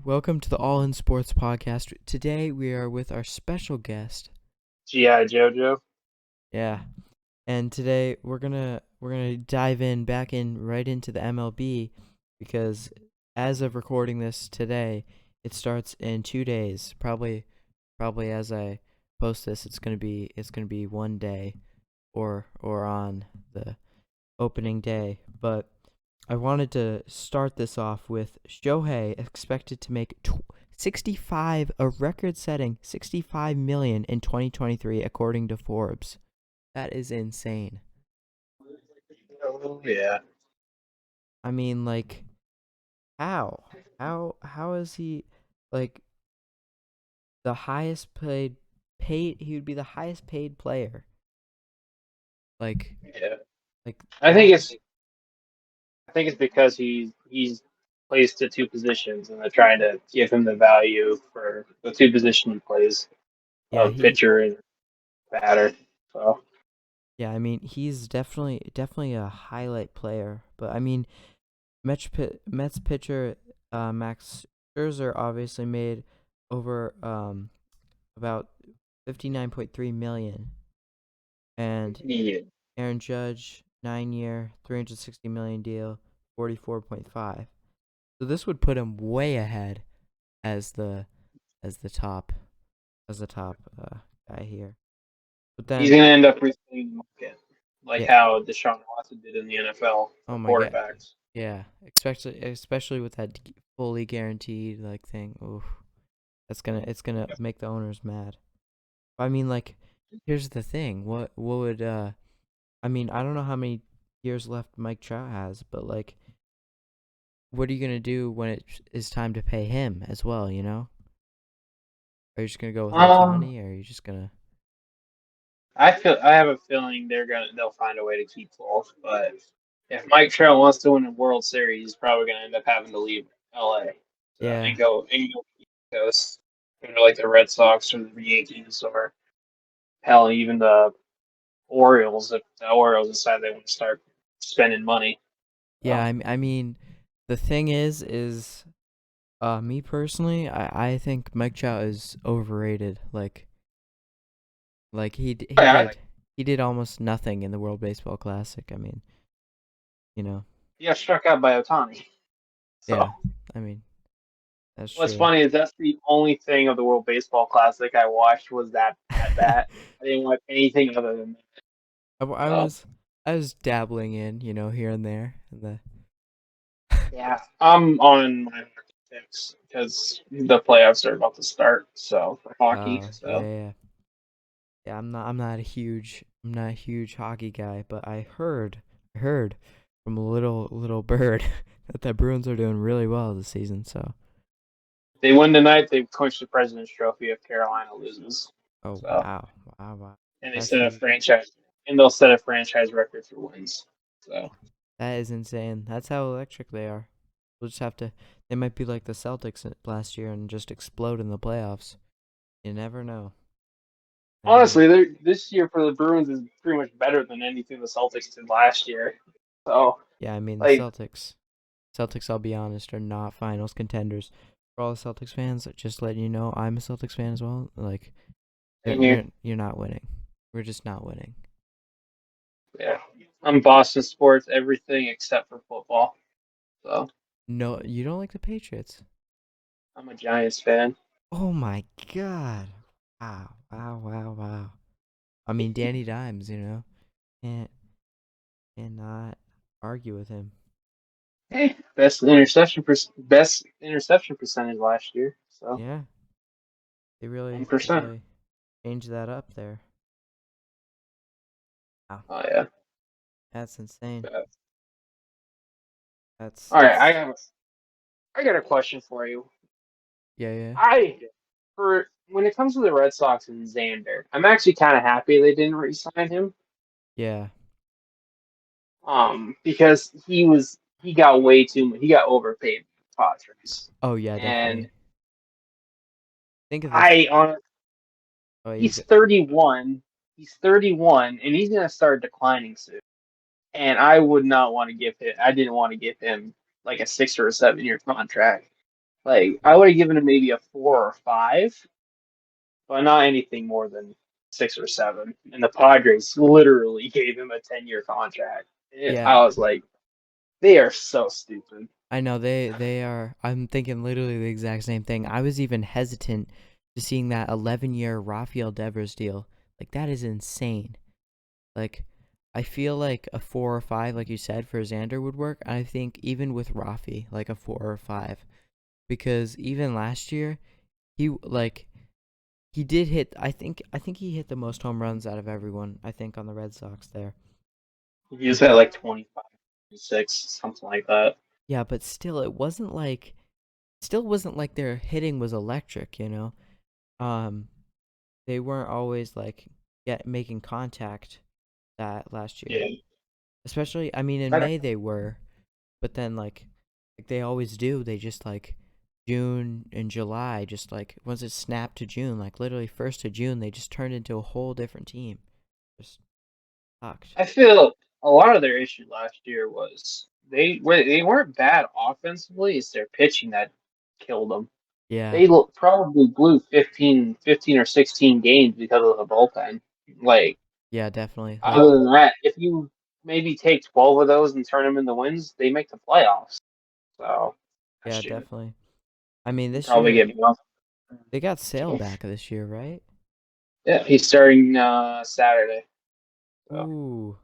Welcome to the All In Sports podcast. Today we are with our special guest. G.I. JoJo. Yeah. And today we're gonna dive right into the MLB because as of recording this today, it starts in 2 days. Probably as I post this, it's gonna be one day or on the opening day. But I wanted to start this off with Shohei expected to make 65, a record-setting 65 million in 2023 according to Forbes. That is insane. Oh, yeah. I mean, like, how? How is he like the highest paid he would be the highest paid player. Like Yeah. like I think that. it's I think it's because he's plays the two positions and they're trying to give him the value for the two position he plays Yeah, of pitcher and batter. So I mean, he's definitely a highlight player, but I mean, Mets pitcher Max Scherzer obviously made over about 59.3 million, and yeah. Aaron Judge 9-year 360 million deal 44.5. So this would put him way ahead as the as the top as the top guy here. But He's then gonna end up retaining the market. Like yeah, how Deshaun Watson did in the NFL oh for my god, quarterbacks. yeah, especially with that fully guaranteed like thing. Oof, it's gonna make the owners mad. I mean, like, here's the thing. What would I mean, I don't know how many years left Mike Trout has, but like, what are you gonna do when it is time to pay him as well? You know, are you just gonna go with Um Ohtani, or are you just gonna? I have a feeling they'll find a way to keep both, but if Mike Trout wants to win a World Series, he's probably going to end up having to leave LA Yeah, and go East Coast, go to like the Red Sox or the Yankees or hell even the Orioles if the Orioles decide they want to start spending money. yeah. So I mean, the thing is, me personally, I think Mike Trout is overrated. Like yeah, he did almost nothing in the World Baseball Classic. I mean, you know, he got struck out by Otani. So yeah. I mean, that's what's true. funny is that's the only thing of the World Baseball Classic I watched was that at bat. I didn't watch anything other than that. I So. was I was dabbling in, here and there. Yeah, I'm on my hockey picks because the playoffs are about to start. So for hockey, Yeah, so yeah. I'm not a huge hockey guy, but I heard from a little bird that the Bruins are doing really well this season. So, they win tonight. They clinch the President's Trophy if Carolina loses. oh So wow, wow. and they That's set a huge. franchise, and they'll set a franchise record for wins. So That is insane. That's how electric they are. We'll just have to. They might be like the Celtics last year and just explode in the playoffs. You never know. Never know. honestly, this year for the Bruins is pretty much better than anything the Celtics did last year. So Yeah, I mean the like, Celtics, I'll be honest, are not finals contenders. For all the Celtics fans, just letting you know, I'm a Celtics fan as well. Like, same here. you're not winning. We're just not winning. Yeah, I'm Boston sports, everything except for football. So No, you don't like the Patriots. I'm a Giants fan. Oh my God! Wow. I mean, Danny Dimes, can't cannot argue with him. Hey, best interception percentage last year. So Yeah, one they percent. really changed that up there. Wow, Oh yeah. that's insane. Uh, That's All right, that's I got a question for you. yeah. I for when it comes to the Red Sox and Xander, I'm actually kind of happy they didn't re-sign him. Yeah. Because he got overpaid by the Padres, Oh yeah, and definitely. Think of this. I on Oh, you he's go. 31. He's 31, and he's gonna start declining soon. And I would not want to give him. I didn't want to give him like a 6 or a 7 year contract. Like I would have given him maybe a 4 or 5, but not anything more than 6 or 7. And the Padres literally gave him a 10-year contract. Yeah, I was like, they are so stupid. I know they are. I'm thinking literally the exact same thing. I was even hesitant to seeing that 11-year Rafael Devers deal. Like that is insane. Like I feel like a 4 or 5, like you said, for Xander would work. I think even with Rafi, like a 4 or 5, because even last year he did hit. I think he hit the most home runs out of everyone. I think on the Red Sox there. He just had like 25, 26, something like that. Yeah, but still, it wasn't like their hitting was electric. Um, they weren't always like making contact that last year. Yeah. Especially, I mean, in May they were, but then like they always do. They just like June and July, just like once it snapped to June, like literally 1st of June, they just turned into a whole different team. Just sucked. I feel a lot of their issue last year was they weren't bad offensively. It's their pitching that killed them. Yeah, They probably blew 15 or 16 games because of the bullpen. Like yeah, definitely. other Like, than that, if you maybe take 12 of those and turn them into wins, they make the playoffs. So yeah, next year definitely. I mean, they this probably year get bounced. they got Sale back this year, right? Yeah, he's starting Saturday. So Ooh,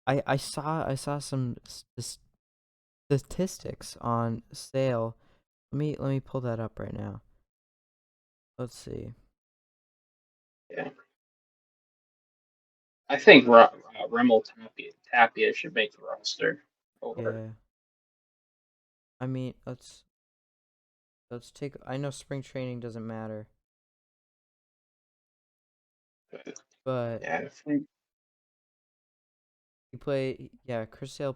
I saw some statistics on Sale. Let me pull that up right now. Let's see. yeah, I think Remel Tapia should make the roster over. Yeah, I mean, let's take. I know spring training doesn't matter, but Yeah, I think, Chris Sale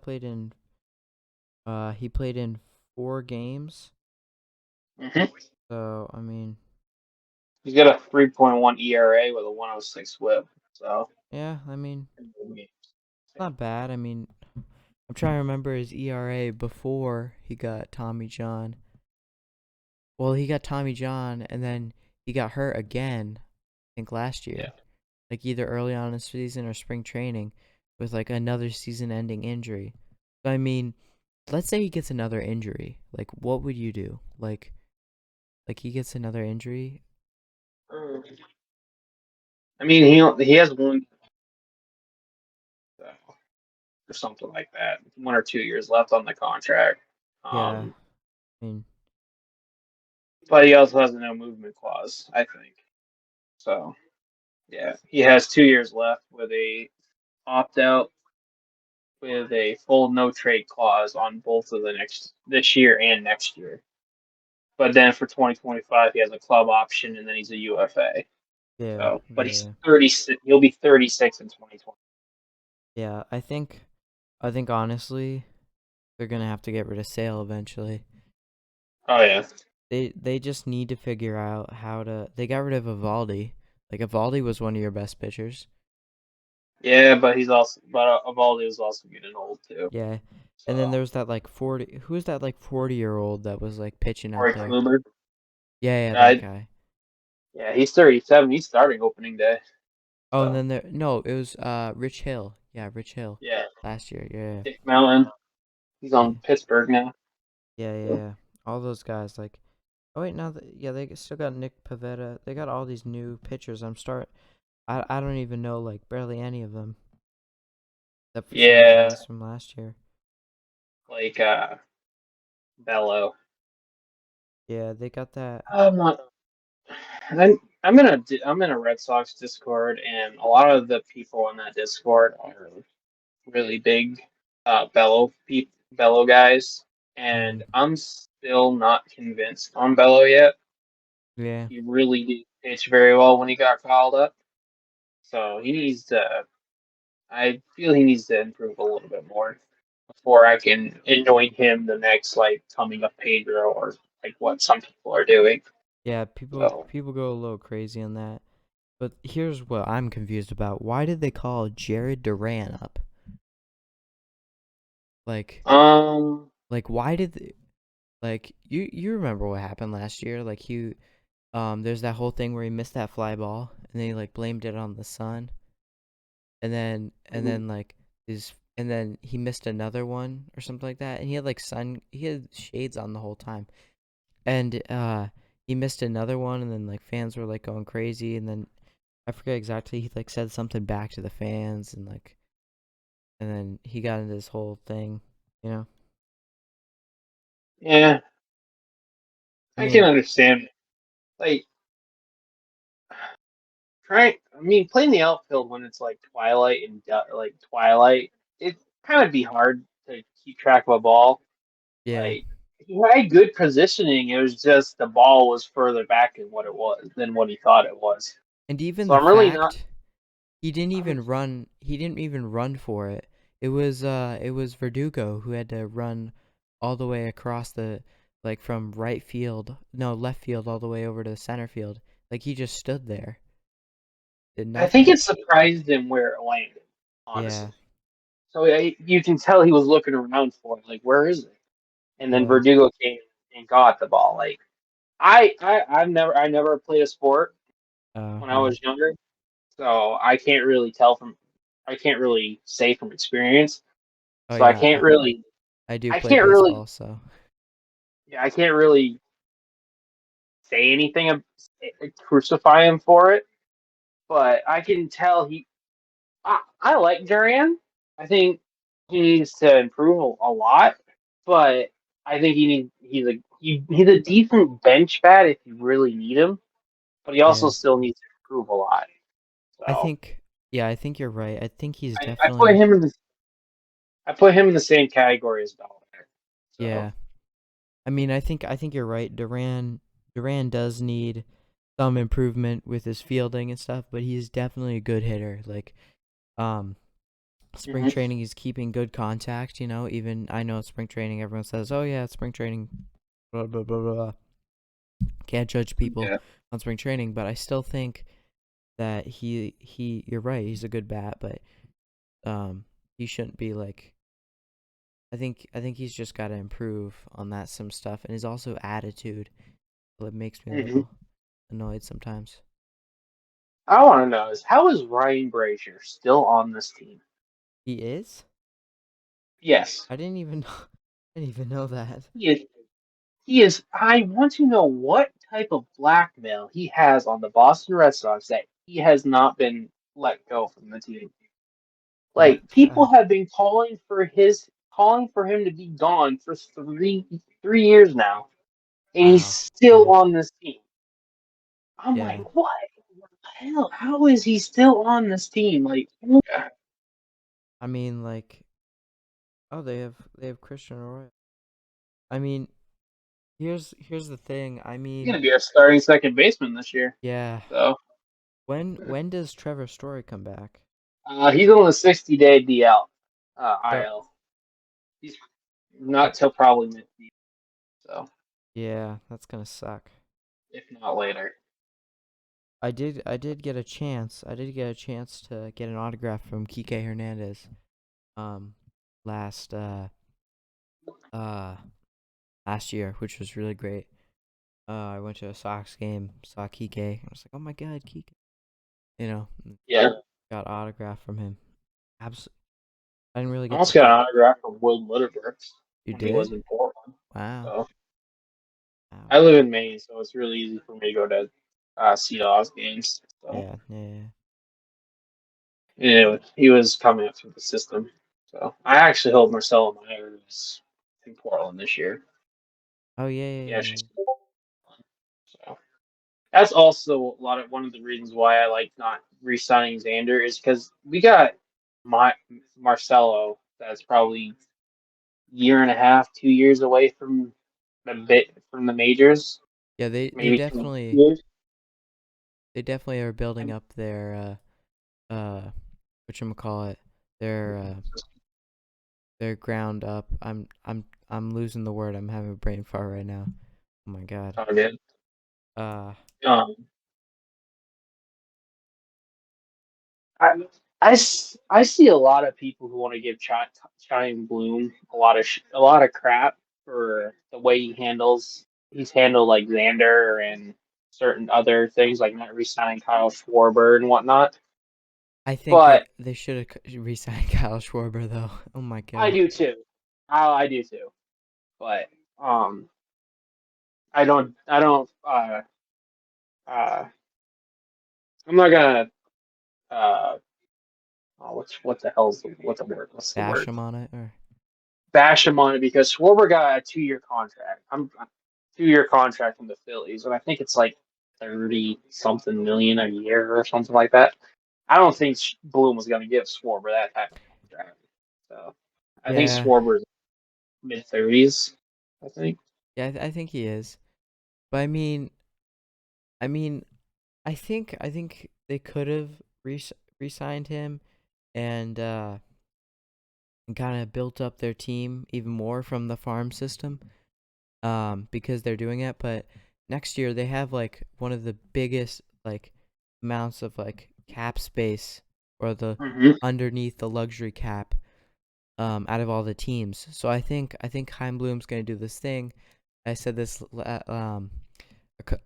he played in 4 games. mhm. So I mean, He's got a 3.1 ERA with a 106 WHIP. So yeah, I mean, it's not bad. I mean, I'm trying to remember his ERA before he got Tommy John. Well, he got Tommy John and then he got hurt again, I think last yeah, year. Like either early on in the season or spring training with like another season-ending injury. So I mean, let's say he gets another injury. Like what would you do? Like he gets another injury? I mean he has one or something like that, 1 or 2 years left on the contract. Yeah. Um, I mean, but he also has a no movement clause, I think. So yeah, he has 2 years left with a opt out with a full no trade clause on both of the next this year and next year. But then for 2025, he has a club option, and then he's a UFA. yeah, So, but he's yeah. 36. He'll be 36 in 2020. Yeah, I think honestly, they're going to have to get rid of Sale eventually. Oh yeah, They just need to figure out how to. They got rid of Evaldi. Like Evaldi was one of your best pitchers. yeah, but he's also Evaldi was also getting old too. Yeah. And then So there was that like 40, who's that like 40-year-old that was like pitching out Corey there? Kluber, Yeah, yeah, that uh, guy. yeah, he's 37. He's starting opening day. Oh, and So then there no, it was Rich Hill. Yeah, Rich Hill yeah, last year. Yeah. Dick Mountain. He's Yeah. on Pittsburgh now. Yeah, yeah, yeah. All those guys like oh wait, yeah, they still got Nick Pavetta. They got all these new pitchers. I don't even know like barely any of them except for some of the Yeah, guys from last year. like Bello. Yeah, they got that. I'm not. I'm in a Red Sox Discord, and a lot of the people in that Discord are really big Bello guys, Mm, and I'm still not convinced on Bello yet. yeah. He really did pitch very well when he got called up, so he needs to. I feel he needs to improve a little bit more before I can anoint him the next like coming up Pedro or like what some people are doing. Yeah, people So people go a little crazy on that. But here's what I'm confused about. Why did they call Jared Duran up? Like um like why did they, Like you remember what happened last year? Like there's that whole thing where he missed that fly ball and then he like blamed it on the sun, and then like his and then he missed another one or something like that, and he had shades on the whole time, and he missed another one, and then like fans were like going crazy, and then I forget exactly, he like said something back to the fans, and then he got into this whole thing, you know. Yeah, I I can mean, understand. Like, I mean, playing the outfield when it's like twilight and like twilight, it kind of be hard to keep track of a ball. yeah. Like, he had good positioning. It was just the ball was further back than what he thought it was. And even So the I'm really not. fact I'm, he didn't even run for it. It was Verdugo who had to run all the way across the, like from right field, no, left field all the way over to the center field. Like he just stood there, did I think nothing. it surprised him where it landed, Yeah. honestly. So you can tell he was looking around for it, like where is it? And then Yeah. Verdugo came and got the ball. Like I never played a sport Oh, when I yeah. was younger, so I can't really say from experience. Oh So I yeah, can't really I do I play can't really baseball, so yeah, I can't really say anything crucify him for it, but I can tell I like Duran. I think he needs to improve a lot, but I think he's a decent bench bat if you really need him, but he also yeah. still needs to improve a lot. I So think yeah, I think you're right. I think he's I put definitely him in the same category as Dollar. So yeah. I think you're right. Duran does need some improvement with his fielding and stuff, but he's definitely a good hitter. Like, um, spring mhm. training, he's keeping good contact. Even I know spring training, everyone says, "Oh yeah, it's spring training." Blah blah blah blah. Can't judge people Yeah. on spring training, but I still think that you're right. He's a good bat, but he shouldn't be like. I think he's just got to improve on that some stuff, and his also attitude. It makes me a Mhm. little annoyed sometimes. I want to know is how is Ryan Brazier still on this team? He is? Yes, I didn't even I didn't even know that. he is. He is. I want to know what type of blackmail he has on the Boston Red Sox that he has not been let go from the team. What Like people kind? have been calling for him to be gone for 3 years now, and he's Wow. still Yeah. on this team. I'm Yeah. like, what the hell? How is he still on this team? Like, I mean, like, oh, they have Christian Arroyo. I mean, here's the thing. I he's mean, gonna be our starting second baseman this year. yeah. So When does Trevor Story come back? he's on the 60-day DL, So, IL. He's I not till probably mid. So yeah, that's gonna suck. if not later. I did get a chance. I did get a chance to get an autograph from Kike Hernandez. Um, last uh last year, which was really great. I went to a Sox game, saw Kike. I was like, oh my god, Kike. And Yeah, got autograph from him. Abs- I didn't really I get to almost got see. an autograph from Will Litterberg You when he was did? in Portland. Wow. So Wow. I live in Maine, so it's really easy for me to go to Sea Dogs games. So Yeah, yeah, yeah. anyway, he was coming up through the system. So I actually hope Marcelo Meyer is in Portland this year. Oh, yeah, yeah, Yeah, yeah. so that's also one of the reasons why I like not re-signing Xander is because we got my Marcelo that's probably year and a half, 2 years away from the majors, Yeah, maybe 2 years. they definitely are building up their whatchamacallit, their their ground up. I'm losing the word. I'm having a brain fart right now. Oh my god. Target. Uh Um, I, I see a lot of people who want to give Chime Bloom a lot of crap. for the way he's handled like Xander and certain other things like not re-signing Kyle Schwarber and whatnot. I think But they should have re-signed Kyle Schwarber though. Oh my I god. do too. I do too. But um, I don't. Uh, I'm not gonna. Uh, what the hell's what's the word? What's the Bash word? him on it or Bash him on it because Schwarber got a 2 year contract. I'm 2 year contract from the Phillies, and I think it's like 30 something million a year or something like that. I don't think Bloom was going to give Schwarber that type of contract. So I think yeah. Schwarber's mid 30s. I think. Yeah, I think he is. But I mean, I think they could have re-signed him and kind of built up their team even more from the farm system because they're doing it. But next year they have like one of the biggest like amounts of like cap space or the Hmm. underneath the luxury cap out of all the teams. So I think Heimblum's gonna do this thing. I said this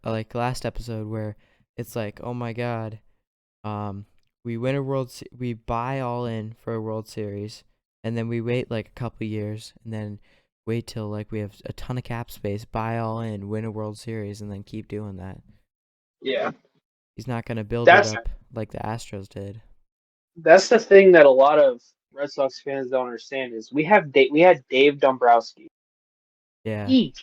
like last episode where it's like, oh my god, um, we win a we buy all in for a World Series, and then we wait like a couple years, and then wait till like we have a ton of cap space, buy all in, win a World Series, and then keep doing that. Yeah, He's not gonna build it that's up like the Astros did. that's the thing that a lot of Red Sox fans don't understand is we had Dave Dombrowski. Yeah, He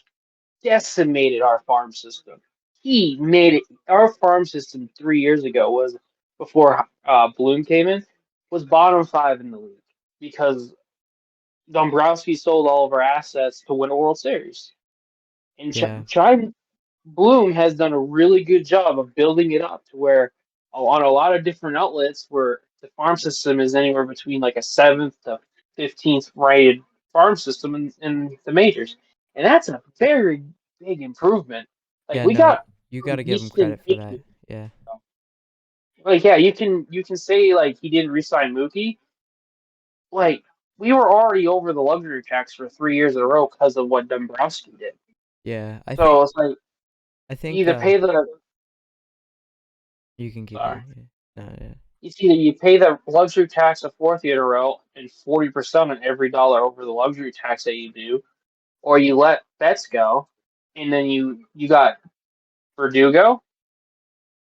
decimated our farm system. He made it. Our farm system 3 years ago was before Bloom came in was bottom five in the league because Dombrowski sold all of our assets to win a World Series. And yeah, Bloom has done a really good job of building it up to where on a lot of different outlets where the farm system is anywhere between like a seventh to 15th rated farm system in the majors. And that's a very big improvement. Like yeah. we No, got you got some to give him decent credit for that. pitching. Yeah, Like yeah, you can say like he didn't resign Mookie. Like we were already over the luxury tax for 3 years in a row because of what Dombrowski did. yeah. I think So it's like I you think either pay the you can keep sorry, going. Yeah. No, yeah, it's either you pay the luxury tax a fourth year in a row and 40% on every dollar over the luxury tax that you do, or you let bets go, and then you got Verdugo,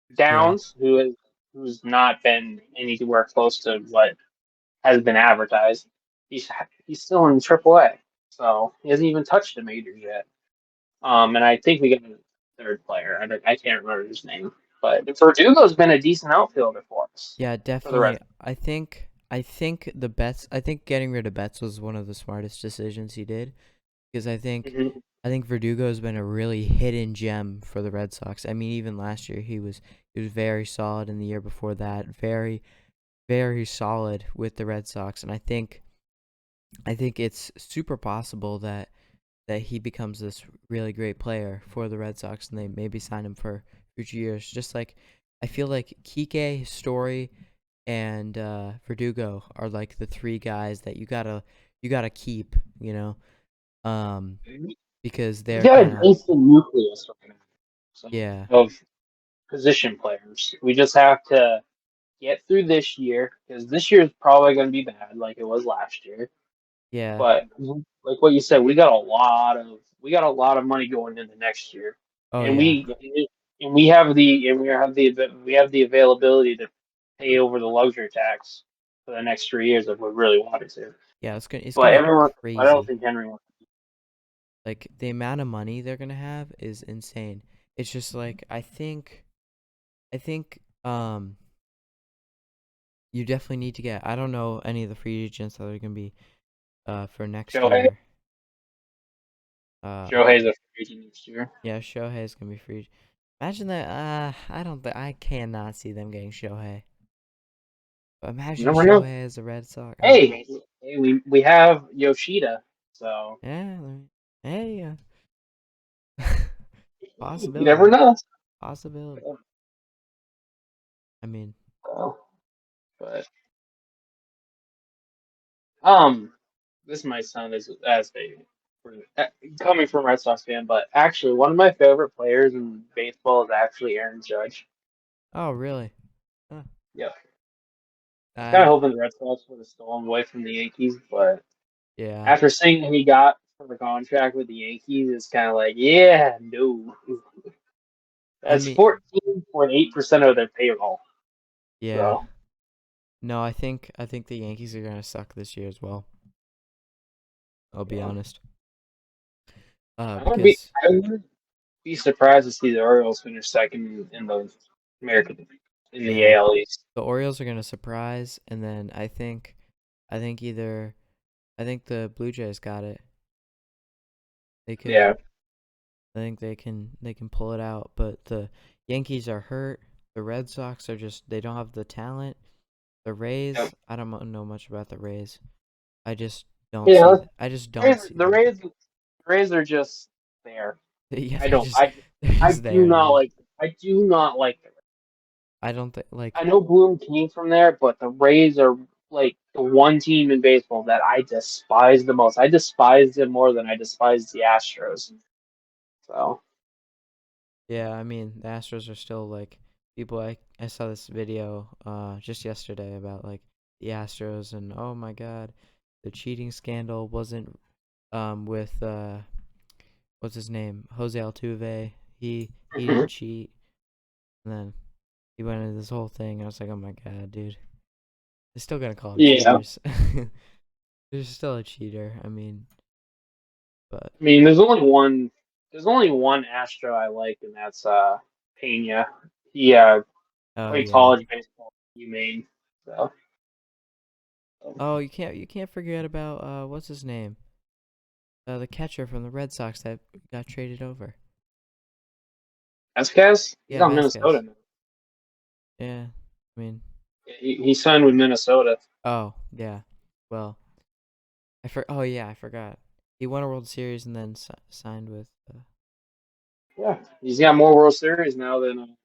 yeah, Downs, who's not been anywhere close to what has been advertised. He's he's still in AAA, so he hasn't even touched the majors yet. And I think we got a third player. I can't remember his name, but Verdugo's been a decent outfielder for us yeah. for the Red Definitely. I think getting rid of Betts was one of the smartest decisions he did because Sox. Hmm. I think Verdugo has been a really hidden gem for the Red Sox. I mean, even last year he was very solid, and the year before that, very solid with the Red Sox. And I think it's super possible that he becomes this really great player for the Red Sox, and they maybe sign him for future years. Just like I feel like Kike, Story, and Verdugo are like the three guys that you gotta keep, um, because We they're got kind a of decent nucleus right now, so, yeah, of position players. We just have to get through this year because this year is probably going to be bad, like it was last year. yeah, But like what you said, we got a lot of money going into next year, oh and yeah, we have the availability to pay over the luxury tax for the next 3 years if we really wanted to. yeah. It's gonna But be I don't crazy. think Henry wants. Like the amount of money they're gonna have is insane. It's just like I think you definitely need to get. I don't know any of the free agents that are gonna be for next Shohei year. Uh Shohei's a free agent next year. yeah, Shohei is gonna be free. Imagine that. I don't. I cannot see them getting Shohei. But You imagine never know. Shohei as a Red Sox. Hey, we have Yoshida, so Yeah. Hey. you never Possibility. know. Possibility. I mean, So, but um, this might sound as big. coming from a Red Sox fan, but actually one of my favorite players in baseball is actually Aaron Judge. Oh, really? Huh. Yeah, kind of I hoping the Red Sox would have stolen away from the Yankees, but yeah. after seeing what he got for the contract with the Yankees, it's kind of like, yeah, no, I that's mean, 14.8% of their payroll. yeah. So No, I think the Yankees are gonna suck this year as well. I'll be yeah. honest. I Because would be surprised to see the Orioles finish second in the American in the yeah, AL East. the Orioles are gonna surprise, and then I think either I think the Blue Jays got it. They could. Yeah, I think they can pull it out, but the Yankees are hurt. The Red Sox are just they don't have the talent. The yeah, Rays, I don't know much about the Rays. I just don't yeah. see I just don't Rays, see the them. Rays, the Rays are just there. Yeah, I don't. they're I just do there, not dude. like. I do not like them. I don't think I like know Bloom came from there, but the Rays are like the one team in baseball that I despise the most. I despise them more than I despise the Astros. So yeah, I mean the Astros are still like people I saw this video just yesterday about like the Astros and oh my god, the cheating scandal wasn't with what's his name? Jose Altuve. He didn't cheat. And then he went into this whole thing. I was like, oh my god, dude. They're still gonna call him yeah, cheaters. They're still a cheater. I mean, but I mean, there's only one. There's only one Astro I like, and that's Pena. He oh played yeah. college baseball at UMaine. So Oh, you can't forget about what's his name? The catcher from the Red Sox that got traded over. Vasquez, he's Yeah, on Minnesota Vasquez. now. Yeah. I mean, He signed with Minnesota. oh yeah. Well, oh yeah, I forgot. He won a World Series and then signed with. Yeah, he's got more World Series now than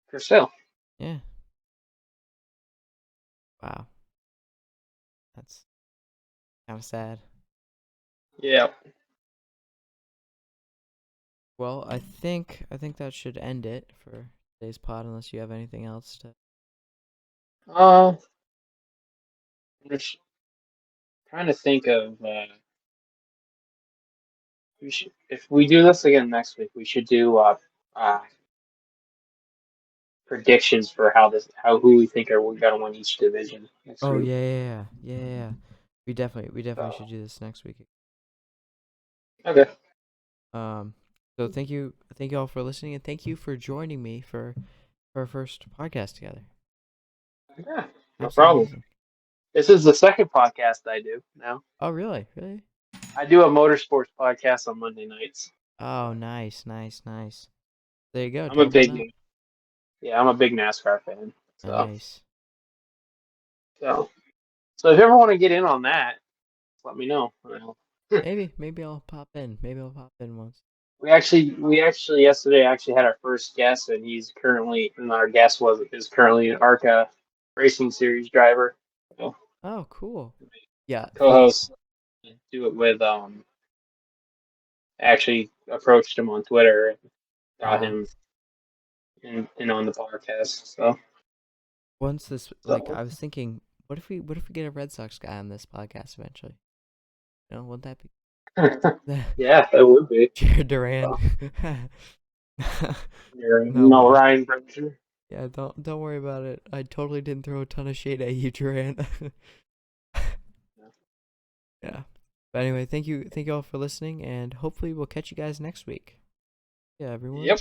Chris Sale. Yeah. Wow. That's kind of sad. Yeah. Well, I think that should end it for today's pod, unless you have anything else to. I'm just trying to think of. We should, if we do this again next week, we should do uh, predictions for how who we think are going to win each division next Oh week. yeah, yeah. We definitely So, should do this next week. okay. Um, so thank you all for listening, and thank you for joining me for our first podcast together. Yeah, no Absolutely problem. amazing. This is the second podcast I do now. Oh really, really? I do a motorsports podcast on Monday nights. Oh nice, nice. There you go. I'm a Double big, up. yeah, I'm a big NASCAR fan. So, Nice. so, so if you ever want to get in on that, let me know. Maybe I'll pop in. Maybe I'll pop in once. We actually yesterday actually had our first guest, and our guest is currently an ARCA Racing Series driver. So, Oh cool. Yeah. co-host do it with actually approached him on Twitter and got Wow. him in on the podcast. So, Once this like so I was thinking, what if we get a Red Sox guy on this podcast eventually? You know, wouldn't that be yeah, that would be. Jared Duran? So, No way. Ryan Bremser. Yeah, don't worry about it. I totally didn't throw a ton of shade at you, Duran. Yeah. But anyway, thank you all for listening, and hopefully we'll catch you guys next week. Yeah, everyone. Yep.